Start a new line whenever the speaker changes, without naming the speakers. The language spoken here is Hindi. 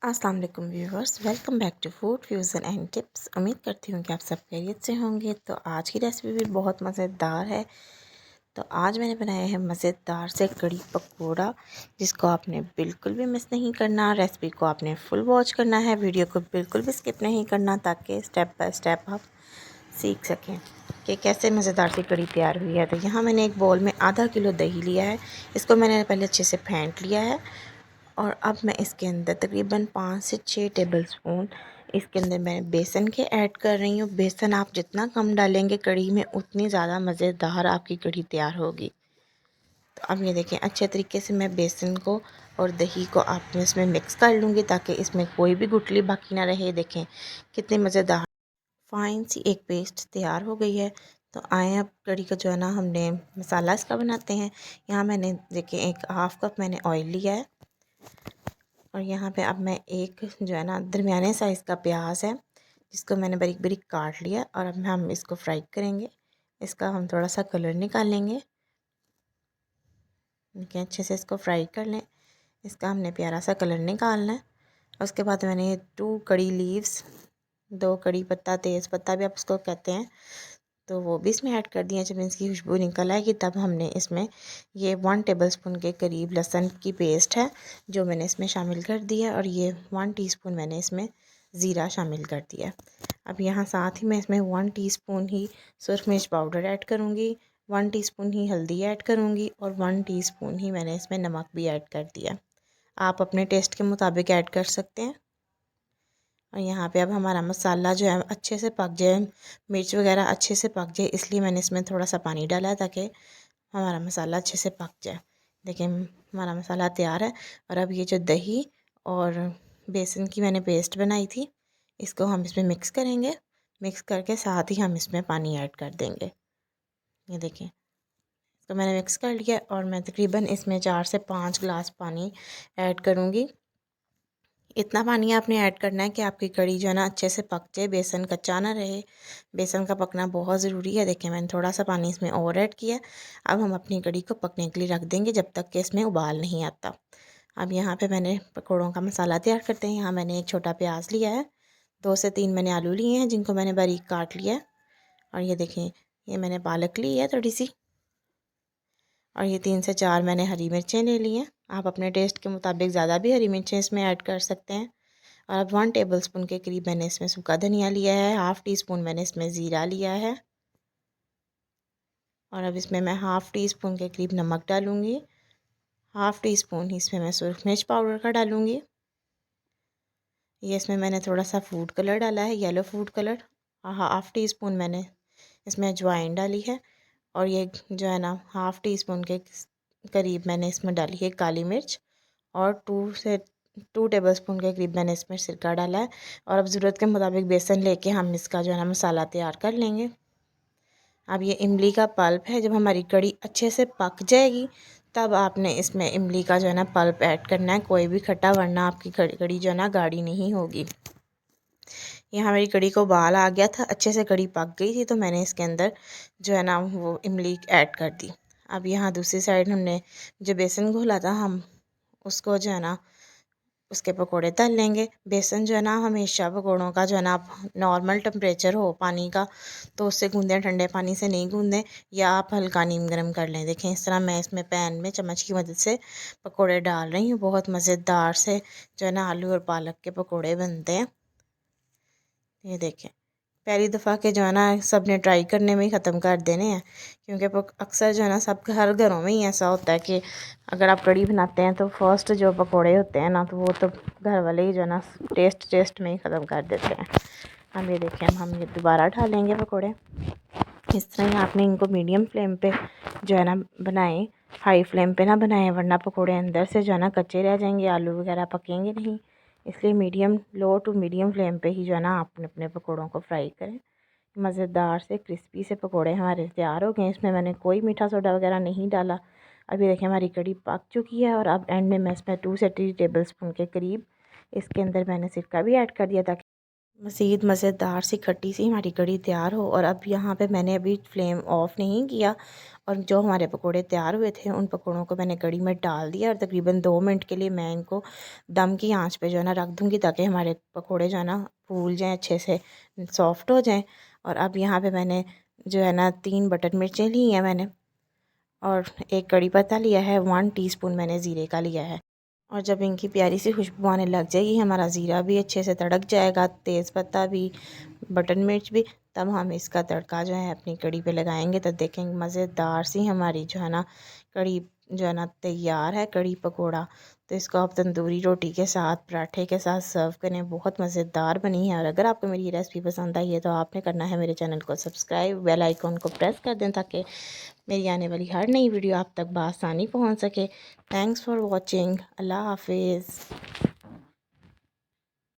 अस्सलाम वालेकुम viewers, welcome back to food fusion and tips. उम्मीद करती हूँ कि आप सब खैरियत से होंगे। तो आज की रेसिपी भी बहुत मज़ेदार है। तो आज मैंने बनाया है मज़ेदार से कड़ी पकौड़ा, जिसको आपने बिल्कुल भी मिस नहीं करना। रेसिपी को आपने फुल वॉच करना है, वीडियो को बिल्कुल भी स्किप नहीं करना, ताकि स्टेप बाय स्टेप आप सीख सकें कि कैसे मज़ेदार सी कड़ी तैयार हुई है। तो यहाँ मैंने एक बाउल में आधा किलो दही लिया है। इसको मैंने पहले अच्छे से फेंट लिया है और अब मैं इसके अंदर तकरीबन 5 से 6 टेबलस्पून इसके अंदर मैं बेसन के ऐड कर रही हूँ। बेसन आप जितना कम डालेंगे कढ़ी में, उतनी ज़्यादा मज़ेदार आपकी कढ़ी तैयार होगी। तो अब ये देखें, अच्छे तरीके से मैं बेसन को और दही को आप इसमें मिक्स कर लूँगी, ताकि इसमें कोई भी गुठली बाकी ना रहे। देखें कितनी मज़ेदार फाइन सी एक पेस्ट तैयार हो गई है। तो आए अब कढ़ी का जो है ना, हमने मसाला इसका बनाते हैं। यहाँ मैंने देखिए 1/2 कप मैंने ऑयल लिया है, और यहाँ पे अब मैं एक जो है ना दरमियाने साइज़ का प्याज है, जिसको मैंने बारीक बारीक काट लिया। और अब हम इसको फ्राई करेंगे। इसका हम थोड़ा सा कलर निकालेंगे। देखिए अच्छे से इसको फ्राई कर लें। इसका हमने प्यारा सा कलर निकालना है। उसके बाद मैंने 2 कड़ी लीव्स, 2 कड़ी पत्ता, तेज़ पत्ता भी आप उसको कहते हैं, तो वो भी इसमें ऐड कर दिया। जब इसकी खुशबू निकल आएगी तब हमने इसमें ये 1 टेबलस्पून के करीब लहसुन की पेस्ट है जो मैंने इसमें शामिल कर दिया, और ये 1 टीस्पून मैंने इसमें ज़ीरा शामिल कर दिया। अब यहाँ साथ ही मैं इसमें 1 टीस्पून ही सुरख मिर्च पाउडर ऐड करूँगी, 1 टीस्पून ही हल्दी ऐड करूँगी, और 1 टीस्पून ही मैंने इसमें नमक भी ऐड कर दिया। आप अपने टेस्ट के मुताबिक ऐड कर सकते हैं। और यहाँ पे अब हमारा मसाला जो है अच्छे से पक जाए, मिर्च वगैरह अच्छे से पक जाए, इसलिए मैंने इसमें थोड़ा सा पानी डाला है, ताकि हमारा मसाला अच्छे से पक जाए। देखिए हमारा मसाला तैयार है। और अब ये जो दही और बेसन की मैंने पेस्ट बनाई थी, इसको हम इसमें मिक्स करेंगे। मिक्स करके साथ ही हम इसमें पानी ऐड कर देंगे। ये देखिए, तो मैंने मिक्स कर लिया, और मैं तकरीबन इसमें 4 से 5 गिलास पानी ऐड करूँगी। इतना पानी आपने ऐड करना है कि आपकी कढ़ी जो है ना अच्छे से पक जाए, बेसन कच्चा ना रहे। बेसन का पकना बहुत ज़रूरी है। देखिए मैंने थोड़ा सा पानी इसमें और ऐड किया। अब हम अपनी कढ़ी को पकने के लिए रख देंगे, जब तक कि इसमें उबाल नहीं आता। अब यहाँ पे मैंने पकौड़ों का मसाला तैयार करते हैं। यहाँ मैंने एक छोटा प्याज लिया है, 2 से 3 मैंने आलू लिए हैं, जिनको मैंने बारीक काट लिया है। और ये देखें, ये मैंने पालक ली है थोड़ी सी, और ये 3 से 4 मैंने हरी मिर्चें ले ली हैं। आप अपने टेस्ट के मुताबिक ज़्यादा भी हरी मिर्चें इसमें ऐड कर सकते हैं। और अब 1 टेबलस्पून के करीब मैंने इसमें सूखा धनिया लिया है, 1/2 टीस्पून मैंने इसमें ज़ीरा लिया है, और अब इसमें मैं 1/2 टीस्पून के करीब नमक डालूँगी, 1/2 टीस्पून ही इसमें मैं सुरख मिर्च पाउडर का डालूँगी। ये इसमें मैंने थोड़ा सा फूड कलर डाला है, येलो फूड कलर, और 1/2 टीस्पून मैंने इसमें अजवाइन डाली है। और ये जो है ना 1/2 टीस्पून के करीब मैंने इसमें डाली है काली मिर्च, और 2 टेबलस्पून के करीब मैंने इसमें सिरका डाला है। और अब ज़रूरत के मुताबिक बेसन लेके हम इसका जो है ना मसाला तैयार कर लेंगे। अब ये इमली का पल्प है। जब हमारी कढ़ी अच्छे से पक जाएगी, तब आपने इसमें इमली का जो है ना पल्प ऐड करना है, कोई भी खट्टा, वरना आपकी कढ़ी जो है ना गाढ़ी नहीं होगी। यहाँ मेरी कढ़ी को उबाल आ गया था, अच्छे से कढ़ी पक गई थी, तो मैंने इसके अंदर जो है ना वो इमली ऐड कर दी। अब यहाँ दूसरी साइड हमने जो बेसन घोला था, हम उसको जो है ना उसके पकोड़े तल लेंगे। बेसन जो है ना हमेशा पकोड़ों का जो है ना आप नॉर्मल टेम्परेचर हो पानी का, तो उससे गूँदें, ठंडे पानी से नहीं गूँदें, या आप हल्का नीम गर्म कर लें। देखें इस तरह मैं इसमें पैन में चम्मच की मदद से पकोड़े डाल रही हूँ। बहुत मज़ेदार से जो है ना आलू और पालक के पकोड़े बनते हैं। ये देखें, पहली दफ़ा के जो है ना सब ने ट्राई करने में ही ख़त्म कर देने हैं, क्योंकि अक्सर जो है ना सब हर घरों में ही ऐसा होता है कि अगर आप कढ़ी बनाते हैं तो फर्स्ट जो पकोड़े होते हैं ना, तो वो तो घर वाले ही जो है ना टेस्ट में ही ख़त्म कर देते हैं। हम ये देखें, हम ये दोबारा उठा लेंगे पकोड़े। इस तरह ही आपने इनको मीडियम फ्लेम पे जो है ना बनाएं, हाई फ्लेम पे ना बनाएं, वरना पकोड़े अंदर से जो है ना कच्चे रह जाएंगे, आलू वगैरह पकेंगे नहीं। इसलिए medium, low to medium flame पे ही जो है ना आप अपने पकोड़ों को फ्राई करें। मज़ेदार से क्रिस्पी से पकोड़े हमारे तैयार हो गए। इसमें मैंने कोई मीठा सोडा वगैरह नहीं डाला। अभी देखिए हमारी कढ़ी पक चुकी है, और अब एंड में मैं इसमें 2 से 3 टेबलस्पून के करीब इसके अंदर मैंने सिरका भी ऐड कर दिया, ताकि मज़ीद मज़ेदार सी खट्टी सी हमारी कड़ी तैयार हो। और अब यहाँ पे मैंने अभी फ्लेम ऑफ़ नहीं किया और जो हमारे पकोड़े तैयार हुए थे उन पकोड़ों को मैंने कड़ी में डाल दिया और तकरीबन 2 मिनट के लिए मैं इनको दम की आंच पे जो है ना रख दूँगी, ताकि हमारे पकोड़े जो है ना फूल जाएँ, अच्छे से सॉफ़्ट हो जाएँ। और अब यहाँ पे मैंने जो है ना 3 बटन मिर्चें ली हैं मैंने, और 1 कड़ी पत्ता लिया है, 1 टीस्पून मैंने ज़ीरे का लिया है। और जब इनकी प्यारी सी खुशबू आने लग जाएगी, हमारा ज़ीरा भी अच्छे से तड़क जाएगा, तेज़पत्ता भी, बटन मिर्च भी, तब हम इसका तड़का जो है अपनी कड़ी पे लगाएंगे। तो देखेंगे मज़ेदार सी हमारी जो है ना कड़ी जो है ना तैयार है, कड़ी पकोड़ा। तो इसको आप तंदूरी रोटी के साथ, पराठे के साथ सर्व करें, बहुत मज़ेदार बनी है। और अगर आपको मेरी रेसिपी पसंद आई है तो आपने करना है मेरे चैनल को सब्सक्राइब, बेल आइकॉन को प्रेस कर दें, ताकि मेरी आने वाली हर नई वीडियो आप तक बआसानी पहुंच सके। Thanks for watching. अल्लाह हाफिज़।